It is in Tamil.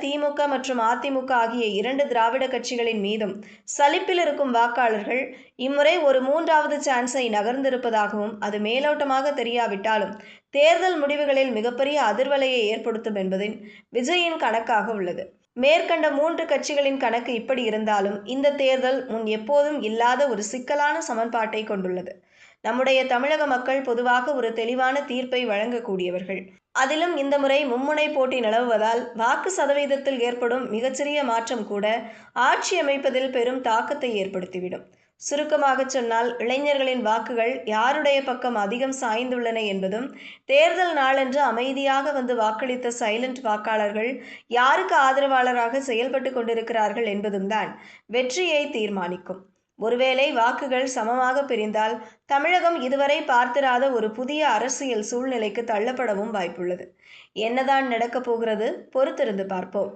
திமுக மற்றும் அதிமுக ஆகிய 2 திராவிட கட்சிகளின் மீதும் சலிப்பில் இருக்கும் வாக்காளர்கள் இம்முறை ஒரு 3வது சான்ஸை நகர்ந்திருப்பதாகவும், அது மேலோட்டமாக தெரியாவிட்டாலும் தேர்தல் முடிவுகளில் மிகப்பெரிய அதிர்வலையை ஏற்படுத்தும் என்பதின் விஜயின் கணக்காக உள்ளது. மேற்கண்ட 3 கட்சிகளின் கணக்கு இப்படி இருந்தாலும், இந்த தேர்தல் முன் எப்போதும் இல்லாத ஒரு சிக்கலான சமன்பாட்டை கொண்டுள்ளது. நம்முடைய தமிழக மக்கள் பொதுவாக ஒரு தெளிவான தீர்ப்பை வழங்கக்கூடியவர்கள். அதிலும் இந்த முறை மும்முனை போட்டி நிலவுவதால் வாக்கு சதவீதத்தில் ஏற்படும் மிகச்சிறிய மாற்றம் கூட ஆட்சி அமைப்பதில் பெரும் தாக்கத்தை ஏற்படுத்திவிடும். சுருக்கமாகச் சொன்னால், இளைஞர்களின் வாக்குகள் யாருடைய பக்கம் அதிகம் சாய்ந்துள்ளன என்பதும், தேர்தல் நாளன்று அமைதியாக வந்து வாக்களித்த சைலண்ட் வாக்காளர்கள் யாருக்கு ஆதரவாளராக செயல்பட்டு கொண்டிருக்கிறார்கள் என்பதும் தான் வெற்றியை தீர்மானிக்கும். ஒருவேளை வாக்குகள் சமமாக பிரிந்தால் தமிழகம் இதுவரை பார்த்திராத ஒரு புதிய அரசியல் சூழ்நிலைக்கு தள்ளப்படவும் வாய்ப்புள்ளது. என்னதான் நடக்கப் போகிறது? பொறுத்திருந்து பார்ப்போம்.